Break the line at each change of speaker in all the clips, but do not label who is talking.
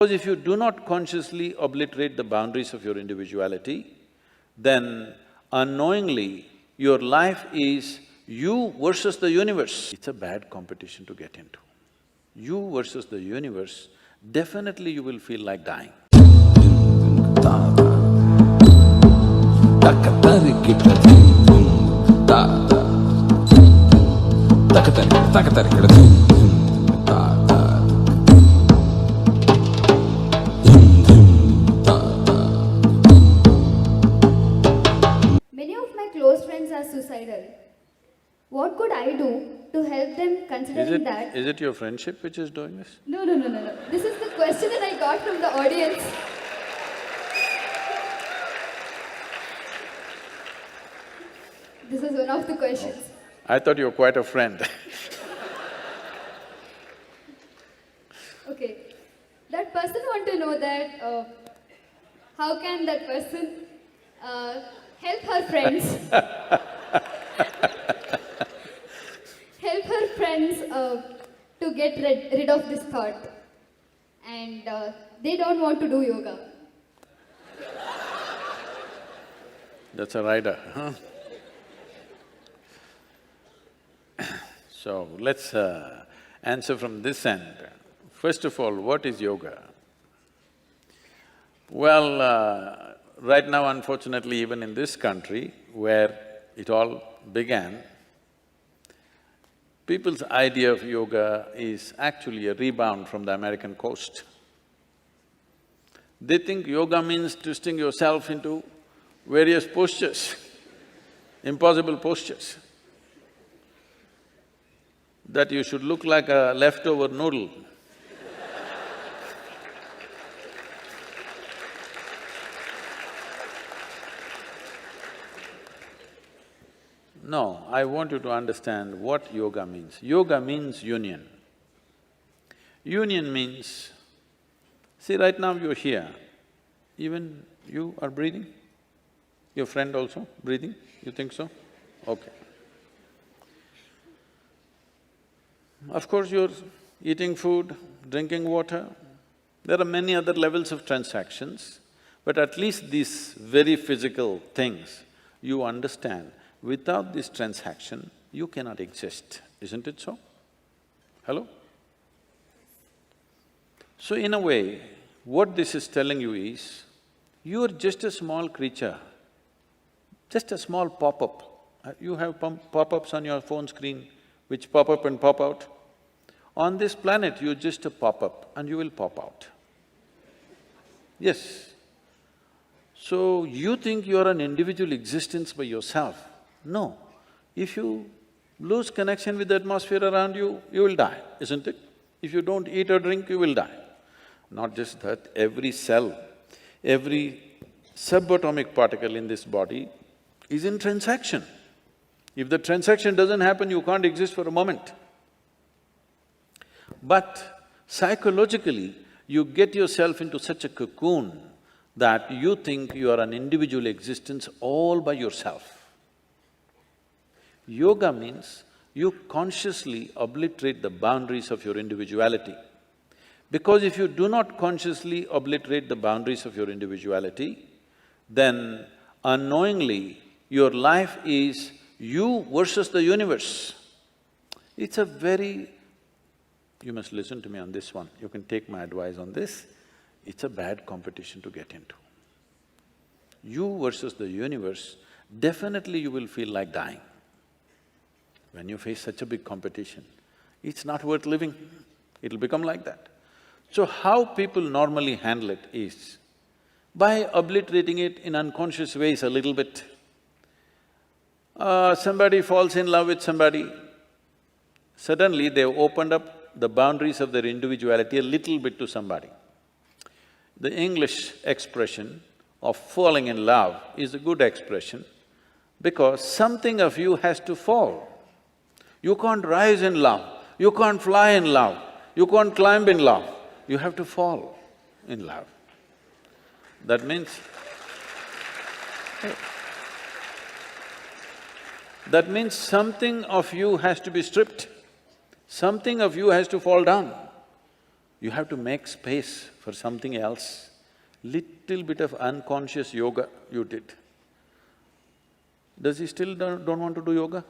Because if you do not consciously obliterate the boundaries of your individuality, then unknowingly your life is you versus the universe. It's a bad competition to get into. You versus the universe, definitely you will feel like dying.
Many of my close friends are suicidal. What could I do to help them considering that?
Is it your friendship which is doing this?
No. This is the question that I got from the audience. This is one of the questions.
I thought you were quite a friend.
Okay. That person want to know that how can that person help her friends help her friends to get rid of this thought, and they don't want to do yoga.
That's a rider, huh? So, let's answer from this end. First of all, what is yoga? Well, right now unfortunately even in this country where it all began, people's idea of yoga is actually a rebound from the American coast. They think yoga means twisting yourself into various postures, impossible postures, that you should look like a leftover noodle. No, I want you to understand what yoga means. Yoga means union. Union means, see right now you're here, even you are breathing? Your friend also breathing? You think so? Okay. Of course, you're eating food, drinking water. There are many other levels of transactions, but at least these very physical things, you understand, without this transaction, you cannot exist, isn't it so? Hello? So in a way, what this is telling you is, you are just a small creature, just a small pop-up. You have pop-ups on your phone screen which pop up and pop out. On this planet, you're just a pop-up and you will pop out. Yes. So, you think you're an individual existence by yourself. No. If you lose connection with the atmosphere around you, you will die, isn't it? If you don't eat or drink, you will die. Not just that, every cell, every subatomic particle in this body is in transaction. If the transaction doesn't happen, you can't exist for a moment. But psychologically, you get yourself into such a cocoon that you think you are an individual existence all by yourself. Yoga means you consciously obliterate the boundaries of your individuality. Because if you do not consciously obliterate the boundaries of your individuality, then unknowingly your life is you versus the universe. It's a very… You must listen to me on this one, you can take my advice on this. It's a bad competition to get into. You versus the universe, definitely you will feel like dying. When you face such a big competition, it's not worth living, it'll become like that. So how people normally handle it is by obliterating it in unconscious ways a little bit. Somebody falls in love with somebody, suddenly they've opened up the boundaries of their individuality a little bit to somebody. The English expression of falling in love is a good expression because something of you has to fall. You can't rise in love, you can't fly in love, you can't climb in love, you have to fall in love. That means… that means something of you has to be stripped, something of you has to fall down. You have to make space for something else. Little bit of unconscious yoga you did. Does he still don't want to do yoga?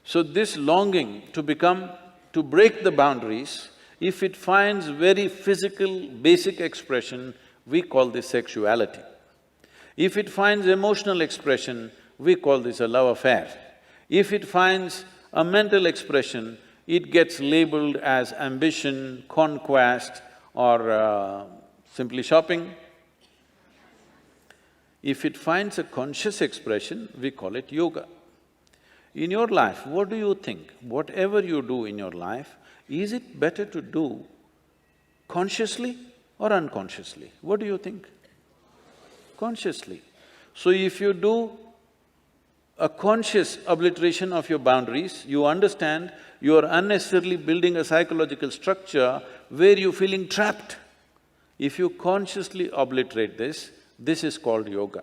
So this longing to break the boundaries, if it finds very physical, basic expression, we call this sexuality. If it finds emotional expression, we call this a love affair. If it finds a mental expression, it gets labeled as ambition, conquest, or simply shopping. If it finds a conscious expression, we call it yoga. In your life, what do you think? Whatever you do in your life, is it better to do consciously or unconsciously? What do you think? Consciously. So if you do a conscious obliteration of your boundaries, you understand you are unnecessarily building a psychological structure where you're feeling trapped. If you consciously obliterate this is called yoga.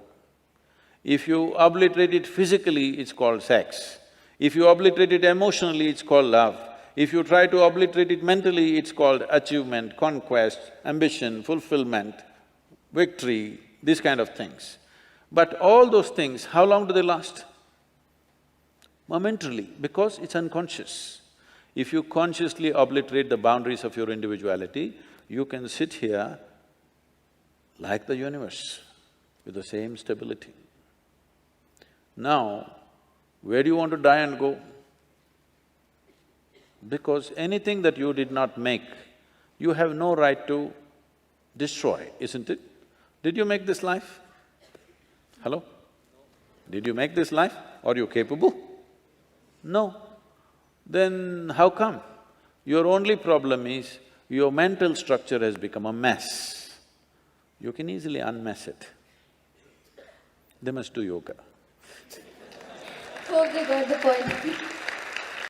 If you obliterate it physically, it's called sex. If you obliterate it emotionally, it's called love. If you try to obliterate it mentally, it's called achievement, conquest, ambition, fulfillment, victory, these kind of things. But all those things, how long do they last? Momentarily, because it's unconscious. If you consciously obliterate the boundaries of your individuality, you can sit here like the universe, with the same stability. Now, where do you want to die and go? Because anything that you did not make, you have no right to destroy, isn't it? Did you make this life? Hello? Did you make this life? Are you capable? No. Then how come? Your only problem is your mental structure has become a mess. You can easily unmess it. They must do yoga.
Hope they got the point.